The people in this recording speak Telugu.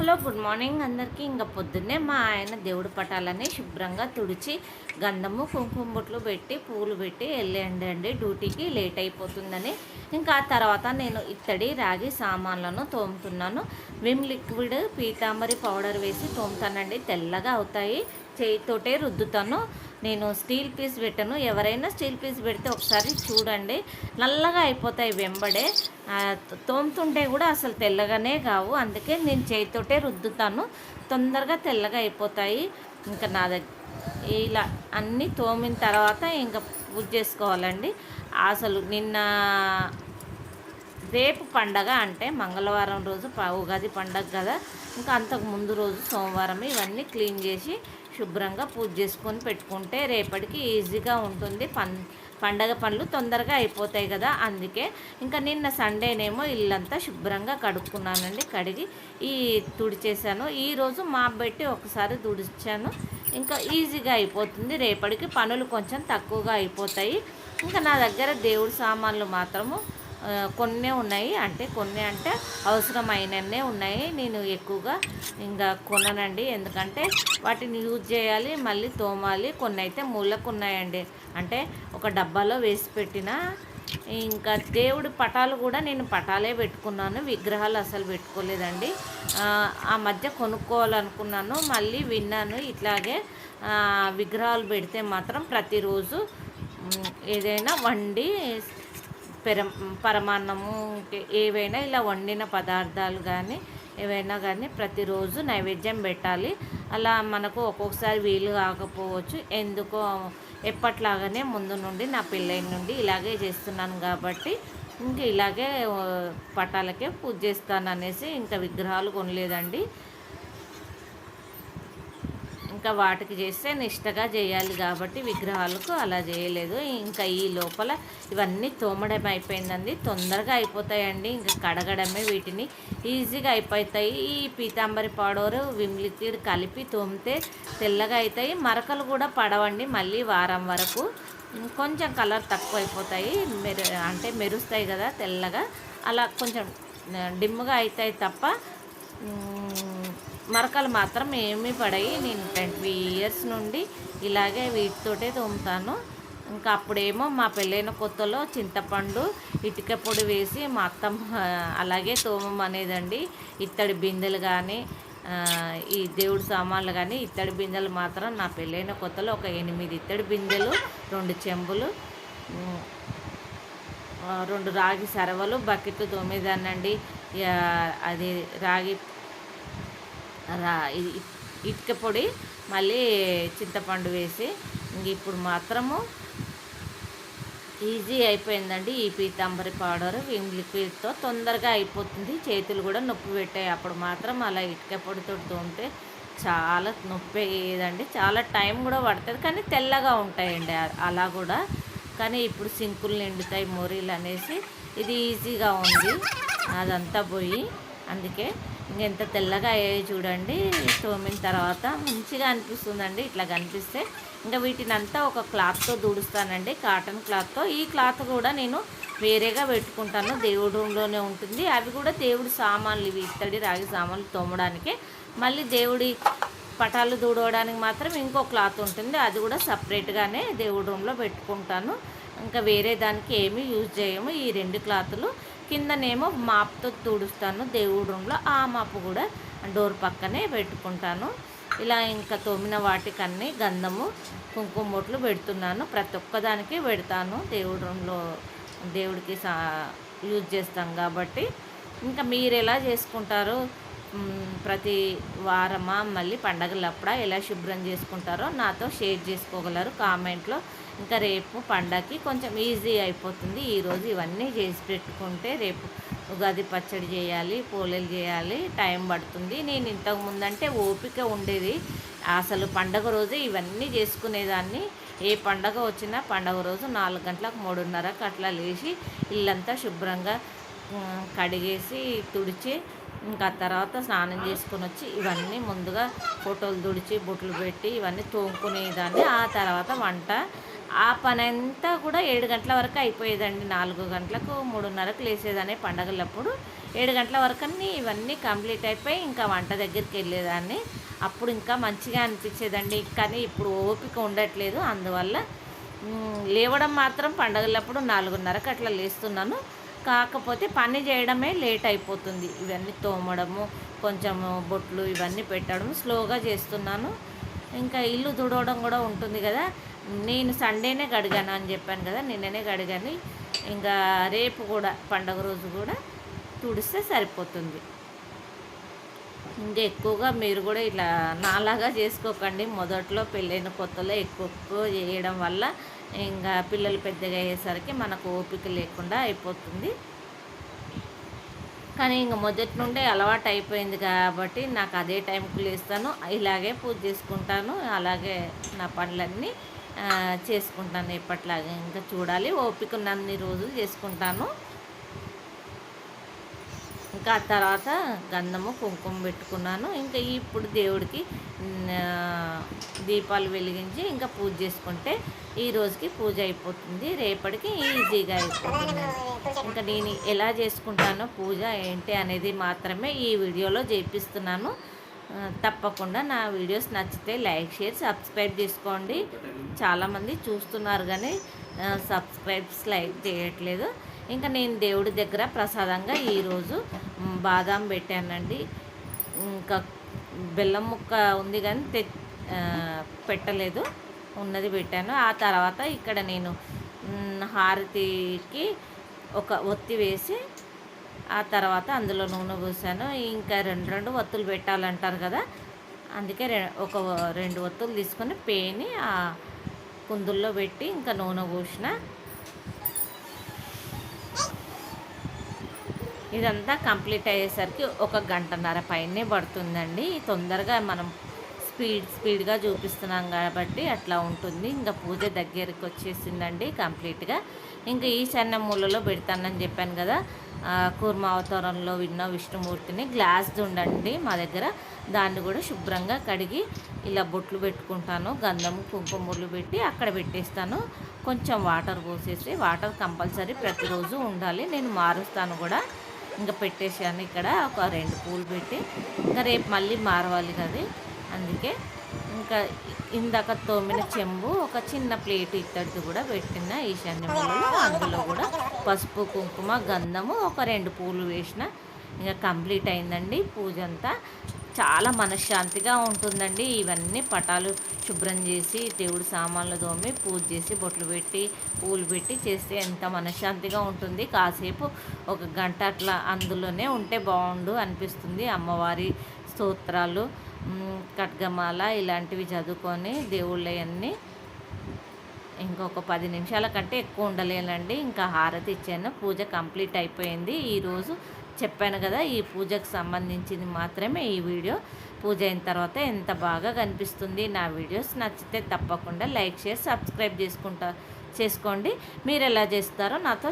హలో గుడ్ మార్నింగ్ అందరికీ. ఇంకా పొద్దున్నే మా ఆయన దేవుడి పటాలని శుభ్రంగా తుడిచి గంధము కుంకుమ బొట్లు పెట్టి పూలు పెట్టి వెళ్ళండి డ్యూటీకి లేట్ అయిపోతుందని. ఇంకా ఆ తర్వాత నేను ఇత్తడి రాగి సామాన్లను తోముతున్నాను. విమ్ లిక్విడ్ పీతాంబరి పౌడర్ వేసి తోముతానండి, తెల్లగా అవుతాయి. చేయితోటే రుద్దుతాను. నేను స్టీల్ పీస్ పెట్టను. ఎవరైనా స్టీల్ పీస్ పెడితే ఒకసారి చూడండి, నల్లగా అయిపోతాయి వెంబడే. తోముతుంటే కూడా అసలు తెల్లగానే కావు. అందుకే నేను చేయితోటే రుద్దుతాను, తొందరగా తెల్లగా అయిపోతాయి. ఇంకా నా దగ్గర ఇలా అన్నీ తోమిన తర్వాత ఇంకా పూజ చేసుకోవాలండి. అసలు నిన్న రేపు పండగ అంటే మంగళవారం రోజు ఉగాది పండగ కదా. ఇంకా అంతకు ముందు రోజు సోమవారం ఇవన్నీ క్లీన్ చేసి శుభ్రంగా పూజ చేసుకొని పెట్టుకుంటే రేపటికి ఈజీగా ఉంటుంది. పండగ పనులు తొందరగా అయిపోతాయి కదా. అందుకే ఇంకా నిన్న సండేనేమో ఇల్లంతా శుభ్రంగా కడుక్కున్నానండి. కడిగి తుడిచేసాను. ఈరోజు మాప్ పెట్టి ఒకసారి తుడిచాను. ఇంకా ఈజీగా అయిపోతుంది. రేపటికి పనులు కొంచెం తక్కువగా అయిపోతాయి. ఇంకా నా దగ్గర దేవుడి సామాన్లు మాత్రము కొన్ని ఉన్నాయి. కొన్ని అంటే అవసరమైనవే ఉన్నాయి. నేను ఎక్కువగా ఇంకా కొననండి, ఎందుకంటే వాటిని యూజ్ చేయాలి, మళ్ళీ తోమాలి. కొన్ని అయితే మూలకు ఉన్నాయండి, అంటే ఒక డబ్బాలో వేసి పెట్టిన. ఇంకా దేవుడి పటాలు కూడా నేను పటాలే పెట్టుకున్నాను, విగ్రహాలు అసలు పెట్టుకోలేదండి. ఆ మధ్య కొనుక్కోవాలనుకున్నాను, మళ్ళీ విన్నాను ఇట్లాగే విగ్రహాలు పెడితే మాత్రం ప్రతిరోజు ఏదైనా వండి పరమాన్నము ఏవైనా ఇలా వండిన పదార్థాలు కానీ ఏవైనా కానీ ప్రతిరోజు నైవేద్యం పెట్టాలి. అలా మనకు ఒక్కొక్కసారి వీలు కాకపోవచ్చు. ఎందుకో ఎప్పట్లాగానే ముందు నుండి నా పెళ్ళైన నుండి ఇలాగే చేస్తున్నాను కాబట్టి ఇంక ఇలాగే పటాలకే పూజ చేస్తాను అనేసి ఇంకా విగ్రహాలు కొనలేదండి. ఇంకా వాటికి చేస్తే నిష్టగా చేయాలి కాబట్టి విగ్రహాలకు అలా చేయలేదు. ఇంకా ఈ లోపల ఇవన్నీ తోమడం అయిపోయిందండి, తొందరగా అయిపోతాయండి. ఇంకా కడగడమే, వీటిని ఈజీగా అయిపోతాయి. ఈ పీతాంబరి పౌడర్ విమ్ లిక్విడ్ కలిపి తోమితే తెల్లగా అవుతాయి. మరకలు కూడా పడవండి మళ్ళీ వారం వరకు. కొంచెం కలర్ తక్కువ అయిపోతాయి, మెరుస్తాయి కదా తెల్లగా, అలా కొంచెం డిమ్గా అవుతాయి తప్ప మరకలు మాత్రం ఏమీ పడాయి. నేను 20 ఇయర్స్ నుండి ఇలాగే వీటితోటే తోముతాను. ఇంకా అప్పుడేమో మా పెళ్ళైన కొత్తలో చింతపండు ఇటుక పొడి వేసి మా అత్తమ్మ అలాగే తోమనేదండి. ఇత్తడి బిందెలు కానీ ఈ దేవుడి సామాన్లు కానీ ఇత్తడి బిందెలు మాత్రం నా పెళ్ళైన కొత్తలో ఒక 8 ఇత్తడి బిందెలు, 2 చెంబులు, 2 రాగి సరవలు బకెట్లు తోమేదానండి. అది రాగి ఇటుక పొడి మళ్ళీ చింతపండు వేసి. ఇప్పుడు మాత్రము ఈజీ అయిపోయిందండి. ఈ పీతాంబరి పౌడర్ విమ్ లిక్విడ్తో తొందరగా అయిపోతుంది. చేతులు కూడా నొప్పి పెట్టాయి. అప్పుడు మాత్రం అలా ఇటుక పొడితో తోమితే చాలా నొప్పి అయ్యేదండి, చాలా టైం కూడా పడుతుంది, కానీ తెల్లగా ఉంటాయండి అలా కూడా. కానీ ఇప్పుడు సింకులు నిండుతాయి మోరీలు అనేసి ఇది ఈజీగా ఉంది అదంతా పోయి. అందుకే ఇంకెంత తెల్లగా అయ్యాయి చూడండి. తోమిన తర్వాత మంచిగా అనిపిస్తుందండి. ఇట్లా కనిపిస్తే ఇంకా వీటిని అంతా ఒక క్లాత్తో తుడుస్తానండి, కాటన్ క్లాత్తో. ఈ క్లాత్ కూడా నేను వేరేగా పెట్టుకుంటాను, దేవుడి రూమ్లోనే ఉంటుంది. అవి కూడా దేవుడి సామాన్లు, ఇవి ఇత్తడి రాగి సామాన్లు తోమడానికే. మళ్ళీ దేవుడి పటాలు తుడవడానికి మాత్రం ఇంకో క్లాత్ ఉంటుంది, అది కూడా సపరేట్గానే దేవుడి రూమ్లో పెట్టుకుంటాను. ఇంకా వేరే దానికి ఏమీ యూజ్ చేయము. ఈ 2 క్లాతులు కిందనేమో మాప్తో తుడుస్తాను దేవుడి రూమ్లో. ఆ మాపు కూడా డోర్ పక్కనే పెట్టుకుంటాను. ఇలా ఇంకా తోమిన వాటికన్నీ గంధము కుంకుమ బొట్లు పెడుతున్నాను. ప్రతి ఒక్కదానికి పెడతాను, దేవుడి రూమ్లో దేవుడికి యూజ్ చేస్తాం కాబట్టి. ఇంకా మీరు ఎలా చేసుకుంటారో, ప్రతి వారమా మళ్ళీ పండగలప్పుడా ఎలా శుభ్రం చేసుకుంటారో నాతో షేర్ చేసుకోగలరు కామెంట్లో. ఇంకా రేపు పండగకి కొంచెం ఈజీ అయిపోతుంది. ఈరోజు ఇవన్నీ చేసి పెట్టుకుంటే రేపు ఉగాది పచ్చడి చేయాలి, పోలేలు చేయాలి, టైం పడుతుంది. నేను ఇంతకుముందంటే ఓపిక ఉండేది, అసలు పండగ రోజే ఇవన్నీ చేసుకునేదాన్ని. ఏ పండగ వచ్చినా పండగ రోజు 4 గంటలకు 3:30కు అట్లా లేచి ఇల్లంతా శుభ్రంగా కడిగేసి తుడిచి ఇంకా తర్వాత స్నానం చేసుకొని వచ్చి ఇవన్నీ ముందుగా ఫోటోలు తుడిచి బొట్లు పెట్టి ఇవన్నీ తోముకునేదాన్ని. ఆ తర్వాత వంట ఆ పనంతా కూడా 7 గంటల వరకు అయిపోయేదండి. 4 గంటలకు 3:30కు లేసేదాన్ని పండగలప్పుడు. 7 గంటల వరకన్నీ ఇవన్నీ కంప్లీట్ అయిపోయి ఇంకా వంట దగ్గరికి వెళ్ళేదాన్ని. అప్పుడు ఇంకా మంచిగా అనిపించేదండి. కానీ ఇప్పుడు ఓపిక ఉండట్లేదు. అందువల్ల లేవడం మాత్రం పండగలప్పుడు 4:30కు అట్లా లేస్తున్నాను. కాకపోతే పని చేయడమే లేట్ అయిపోతుంది. ఇవన్నీ తోమడము, కొంచెము బొట్లు ఇవన్నీ పెట్టడం స్లోగా చేస్తున్నాను. ఇంకా ఇల్లు తుడవడం కూడా ఉంటుంది కదా. నేను సండేనే గడిగాను అని చెప్పాను కదా, నిన్ననే గడిగాను. ఇంకా రేపు కూడా పండగ రోజు కూడా తుడిస్తే సరిపోతుంది. ఇంకా ఎక్కువగా మీరు కూడా ఇలా నాలాగా చేసుకోకండి. మొదట్లో పెళ్ళైన కొత్తలో ఎక్కువ చేయడం వల్ల ఇంకా పిల్లలు పెద్దగా అయ్యేసరికి మనకు ఓపిక లేకుండా అయిపోతుంది. కానీ ఇంక మొదటి నుండే అలవాటు అయిపోయింది కాబట్టి నాకు అదే టైంకి లేస్తాను, ఇలాగే పూజ చేసుకుంటాను, అలాగే నా పనులన్నీ చేసుకుంటాను ఎప్పట్లాగే. ఇంకా చూడాలి, ఓపిక ఉన్నన్ని రోజులు చేసుకుంటాను. ఇంకా ఆ తర్వాత గంధము కుంకుమ పెట్టుకున్నాను. ఇంకా ఇప్పుడు దేవుడికి దీపాలు వెలిగించి ఇంకా పూజ చేసుకుంటే ఈ రోజుకి పూజ అయిపోతుంది, రేపటికి ఈజీగా అయిపోతుంది. ఇంకా నేను ఎలా చేసుకుంటానో పూజ ఏంటి అనేది మాత్రమే ఈ వీడియోలో చేపిస్తున్నాను. తప్పకుండా నా వీడియోస్ నచ్చితే లైక్, షేర్, సబ్స్క్రైబ్ చేసుకోండి. చాలామంది చూస్తున్నారు కానీ లైక్ చేయట్లేదు. ఇంకా నేను దేవుడి దగ్గర ప్రసాదంగా ఈరోజు బాదాం పెట్టానండి. ఇంకా బెల్లం ముక్క ఉంది కానీ పెట్టలేదు, ఉన్నది పెట్టాను. ఆ తర్వాత ఇక్కడ నేను హారతికి ఒక ఒత్తి వేసి ఆ తర్వాత అందులో నూనె పోసాను. ఇంకా రెండు ఒత్తులు పెట్టాలంటారు కదా, అందుకే ఒక 2 ఒత్తులు తీసుకొని పేని ఆ కుందుల్లో పెట్టి ఇంకా నూనె పోసిన. ఇదంతా కంప్లీట్ అయ్యేసరికి 1 గంటన్నర పైనే పడుతుందండి. తొందరగా మనం స్పీడ్గా చూపిస్తున్నాం కాబట్టి అట్లా ఉంటుంది. ఇంకా పూజ దగ్గరికి వచ్చేసిందండి కంప్లీట్గా. ఇంకా ఈశాన్య మూలలో పెడతానని చెప్పాను కదా, కూర్మ అవతారంలో విన్న విష్ణుమూర్తిని గ్లాస్ ఉండండి మా దగ్గర, దాన్ని కూడా శుభ్రంగా కడిగి ఇలా బొట్లు పెట్టుకుంటాను. గంధము కుంకుమలు పెట్టి అక్కడ పెట్టేస్తాను. కొంచెం వాటర్ పోసేసి, వాటర్ కంపల్సరీ ప్రతిరోజు ఉండాలి, నేను మారుస్తాను కూడా. ఇంకా పెట్టేసాను ఇక్కడ ఒక 2 పూలు పెట్టి. ఇంకా రేపు మళ్ళీ మారవాలి కదా, అందుకే ఇంకా ఇందాక తోమిన చెంబు ఒక చిన్న ప్లేట్ ఇత్తడిది కూడా పెట్టిన ఈశాన్యంలో. అందులో కూడా పసుపు కుంకుమ గంధము ఒక 2 పూలు వేసిన. ఇంకా కంప్లీట్ అయిందండి పూజ అంతా. చాలా మనశ్శాంతిగా ఉంటుందండి. ఇవన్నీ పటాలు శుభ్రం చేసి దేవుడి సామాన్లు తోమి పూజ చేసి బొట్లు పెట్టి పూలు పెట్టి చేస్తే ఎంత మనశ్శాంతిగా ఉంటుంది. కాసేపు 1 గంట అట్లా అందులోనే ఉంటే బాగుండు అనిపిస్తుంది. అమ్మవారి స్తోత్రాలు, ఖడ్గమాల ఇలాంటివి చదువుకొని దేవుళ్ళవన్నీ ఇంకొక 10 నిమిషాల కంటే ఎక్కువ ఉండలేనండి. ఇంకా హారతి ఇచ్చాను, పూజ కంప్లీట్ అయిపోయింది. ఈరోజు చెప్పాను కదా, ఈ పూజకు సంబంధించింది మాత్రమే ఈ వీడియో. పూజ అయిన తర్వాత ఎంత బాగా కనిపిస్తుంది. నా వీడియోస్ నచ్చితే తప్పకుండా లైక్, షేర్, సబ్స్క్రైబ్ చేసుకోండి. మీరు ఎలా చేస్తారో నాతో